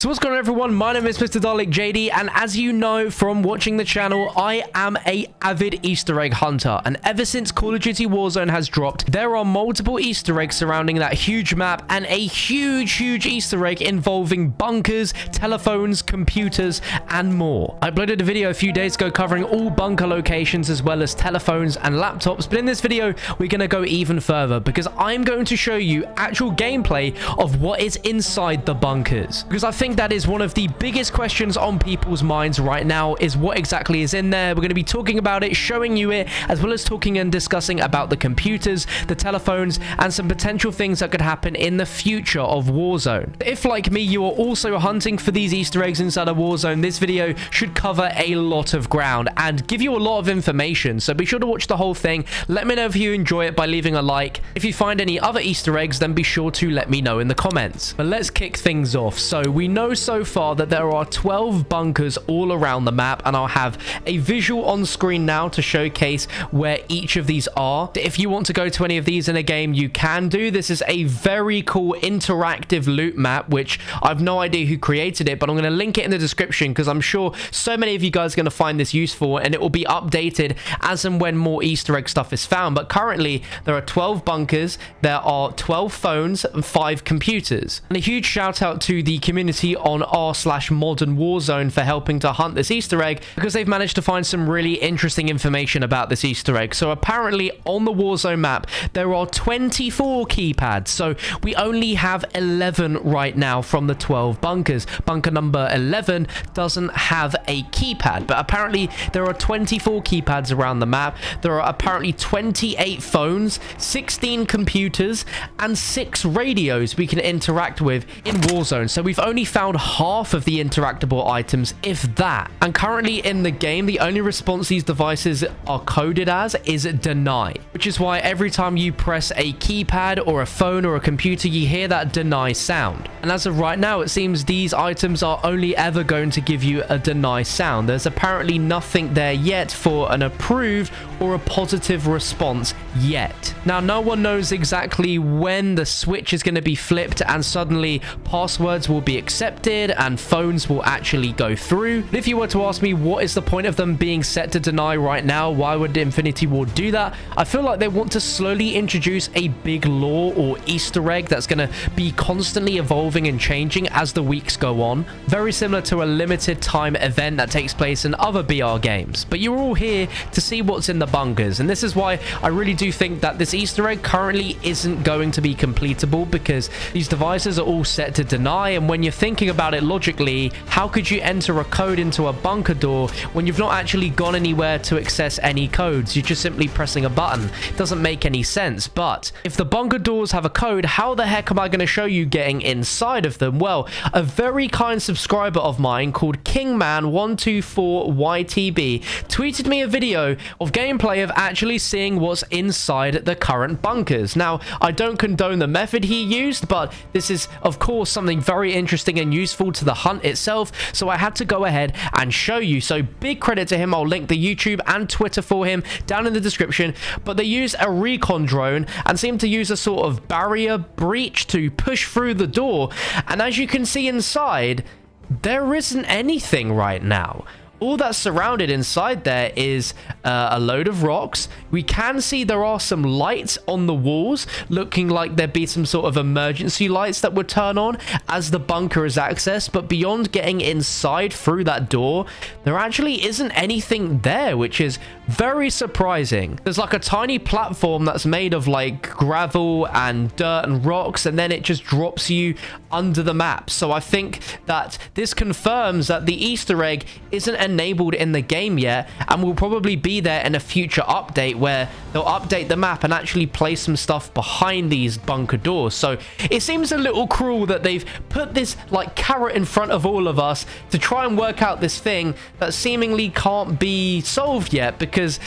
So what's going on, everyone? My name is Mr. Dalek JD, and as you know from watching the channel, I am a avid Easter egg hunter, and ever since Call of Duty Warzone has dropped, there are multiple Easter eggs surrounding that huge map, and a huge Easter egg involving bunkers, telephones, computers, and more. I uploaded a video a few days ago covering all bunker locations as well as telephones and laptops, but in this video, we're going to go even further because I'm going to show you actual gameplay of what is inside the bunkers, because I think that is one of the biggest questions on people's minds right now, is what exactly is in there. We're going to be talking about it, showing you it, as well as talking and discussing about the computers, the telephones, and some potential things that could happen in the future of Warzone. If, like me, you are also hunting for these Easter eggs inside of Warzone, this video should cover a lot of ground and give you a lot of information, so be sure to watch the whole thing. Let me know if you enjoy it by leaving a like. If you find any other Easter eggs, then be sure to let me know in the comments. But let's kick things off. So we know so far that there are 12 bunkers all around the map, and I'll have a visual on screen now to showcase where each of these are. If you want to go to any of these in a game, you can do. This is a very cool interactive loot map, which I've no idea who created it, but I'm going to link it in the description because I'm sure so many of you guys are going to find this useful, and it will be updated as and when more Easter egg stuff is found. But currently there are 12 bunkers, there are 12 phones, and 5 computers. And a huge shout out to the community on r/modern Warzone for helping to hunt this Easter egg, because they've managed to find some really interesting information about this Easter egg. So apparently on the Warzone map there are 24 keypads, so we only have 11 right now from the 12 bunkers. Bunker number 11 doesn't have a keypad, but apparently there are 24 keypads around the map. There are apparently 28 phones, 16 computers, and 6 radios we can interact with in Warzone. So we've only found half of the interactable items, if that. And currently in the game, the only response these devices are coded as is deny, which is why every time you press a keypad or a phone or a computer, you hear that deny sound. And as of right now, it seems these items are only ever going to give you a deny sound. There's apparently nothing there yet for an approved or a positive response yet. Now, no one knows exactly when the switch is going to be flipped and suddenly passwords will be accepted and phones will actually go through. But if you were to ask me what is the point of them being set to deny right now, why would Infinity Ward do that? I feel like they want to slowly introduce a big lore or Easter egg that's going to be constantly evolving and changing as the weeks go on. Very similar to a limited time event that takes place in other BR games. But you're all here to see what's in the bunkers, and this is why I really do think that this Easter egg currently isn't going to be completable, because these devices are all set to deny. And when you're thinking about it logically, how could you enter a code into a bunker door when you've not actually gone anywhere to access any codes? You're just simply pressing a button. It doesn't make any sense. But if the bunker doors have a code, how the heck am I going to show you getting inside of them? Well, a very kind subscriber of mine called Kingman124YTB tweeted me a video of gameplay of actually seeing what's inside the current bunkers. Now, I don't condone the method he used, but this is of course something very interesting and useful to the hunt itself, so I had to go ahead and show you. So big credit to him. I'll link the YouTube and Twitter for him down in the description. But they use a recon drone and seem to use a sort of barrier breach to push through the door, and as you can see inside, there isn't anything right now. All that's surrounded inside there is a load of rocks. We can see there are some lights on the walls, looking like there'd be some sort of emergency lights that would turn on as the bunker is accessed. But beyond getting inside through that door, there actually isn't anything there, which is very surprising. There's like a tiny platform that's made of like gravel and dirt and rocks, and then it just drops you under the map. So I think that this confirms that the Easter egg isn't enabled in the game yet, and will probably be there in a future update where they'll update the map and actually place some stuff behind these bunker doors. So it seems a little cruel that they've put this like carrot in front of all of us to try and work out this thing that seemingly can't be solved yet, because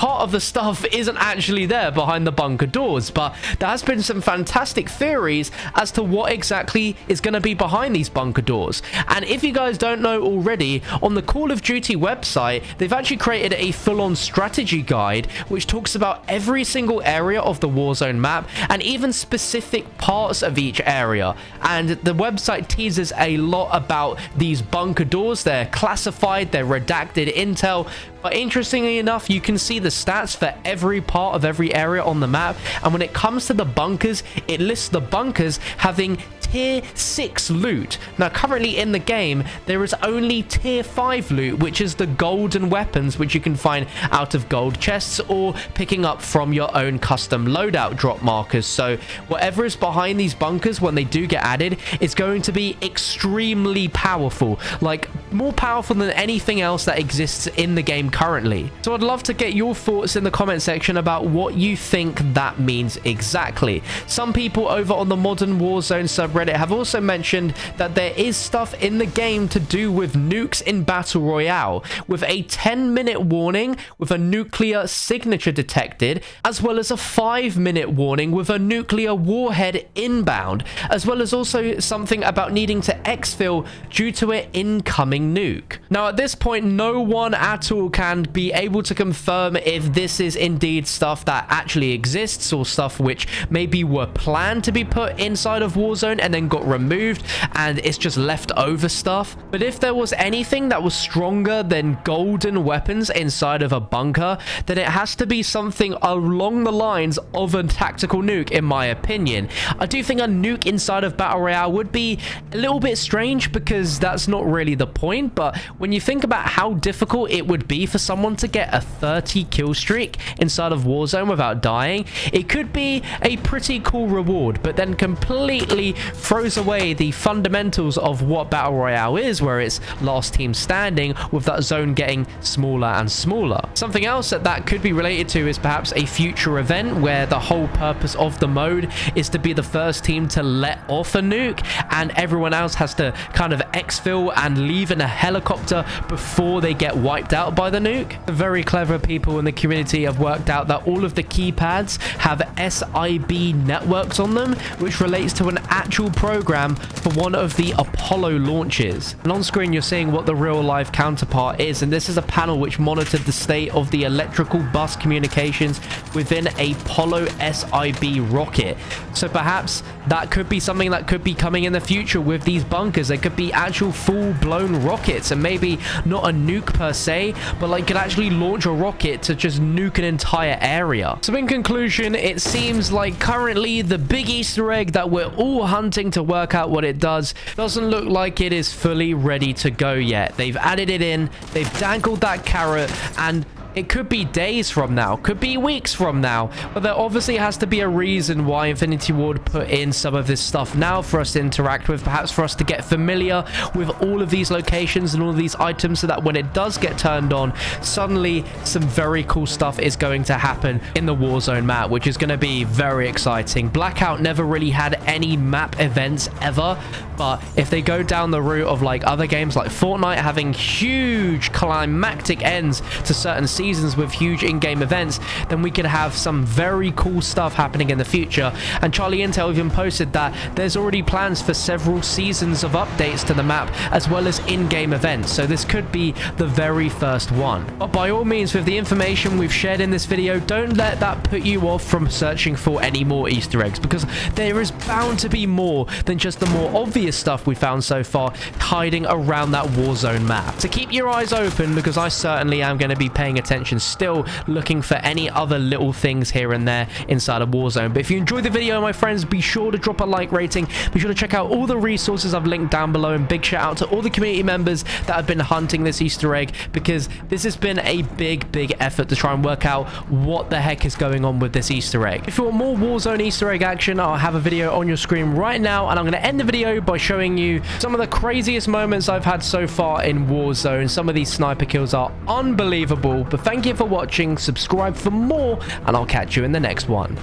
part of the stuff isn't actually there behind the bunker doors, but there has been some fantastic theories as to what exactly is going to be behind these bunker doors. And if you guys don't know already, on the Call of Duty website, they've actually created a full-on strategy guide which talks about every single area of the Warzone map and even specific parts of each area. And the website teases a lot about these bunker doors. They're classified, they're redacted intel, but interestingly enough, you can see the stats for every part of every area on the map. And when it comes to the bunkers, it lists the bunkers having tier 6 loot. Now currently in the game there is only tier 5 loot, which is the golden weapons which you can find out of gold chests or picking up from your own custom loadout drop markers. So whatever is behind these bunkers when they do get added is going to be extremely powerful, like more powerful than anything else that exists in the game currently. So I'd love to get your thoughts in the comment section about what you think that means exactly. Some people over on the Modern Warzone subreddit have also mentioned that there is stuff in the game to do with nukes in Battle Royale, with a 10-minute warning with a nuclear signature detected, as well as a 5-minute warning with a nuclear warhead inbound, as well as also something about needing to exfil due to an incoming nuke. Now at this point, no one at all can be able to confirm if this is indeed stuff that actually exists or stuff which maybe were planned to be put inside of Warzone and then got removed and it's just leftover stuff. But if there was anything that was stronger than golden weapons inside of a bunker, then it has to be something along the lines of a tactical nuke, in my opinion. I do think a nuke inside of Battle Royale would be a little bit strange because that's not really the point, but when you think about how difficult it would be for someone to get a 30 kill streak inside of Warzone without dying, it could be a pretty cool reward, but then completely throws away the fundamentals of what Battle Royale is, where it's last team standing with that zone getting smaller and smaller. Something else that could be related to is perhaps a future event where the whole purpose of the mode is to be the first team to let off a nuke and everyone else has to kind of exfil and leave in a helicopter before they get wiped out by the nuke. The very clever people in the community have worked out that all of the keypads have SIB networks on them, which relates to an actual program for one of the Apollo launches. And on screen you're seeing what the real life counterpart is, and this is a panel which monitored the state of the electrical bus communications within a Apollo SIB rocket. So perhaps that could be something that could be coming in the future with these bunkers. There could be actual full-blown rockets, and maybe not a nuke per se, but like could actually launch a rocket to just nuke an entire area. So in conclusion, it seems like currently the big Easter egg that we're all hunting to work out what it doesn't look like it is fully ready to go yet. They've added it in, they've dangled that carrot, and it could be days from now, could be weeks from now, but there obviously has to be a reason why Infinity Ward put in some of this stuff now for us to interact with, perhaps for us to get familiar with all of these locations and all of these items, so that when it does get turned on, suddenly some very cool stuff is going to happen in the Warzone map, which is going to be very exciting. Blackout never really had any map events ever, but if they go down the route of like other games like Fortnite having huge climactic ends to certain seasons with huge in-game events, then we could have some very cool stuff happening in the future. And Charlie Intel even posted that there's already plans for several seasons of updates to the map as well as in-game events, so this could be the very first one. But by all means, with the information we've shared in this video, don't let that put you off from searching for any more Easter eggs, because there is bound to be more than just the more obvious stuff we found so far hiding around that Warzone map. So keep your eyes open, because I certainly am going to be paying attention, still looking for any other little things here and there inside of Warzone. But if you enjoyed the video, my friends, be sure to drop a like rating, be sure to check out all the resources I've linked down below, and big shout out to all the community members that have been hunting this Easter egg, because this has been a big effort to try and work out what the heck is going on with this Easter egg. If you want more Warzone Easter egg action, I'll have a video on your screen right now, and I'm going to end the video by showing you some of the craziest moments I've had so far in Warzone. Some of these sniper kills are unbelievable, but thank you for watching, subscribe for more, and I'll catch you in the next one.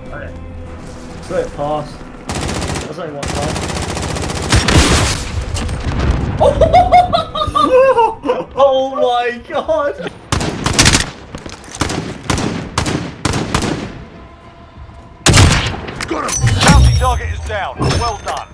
Okay. Got it past. There's only one pass. Oh my god! target is down. Well done.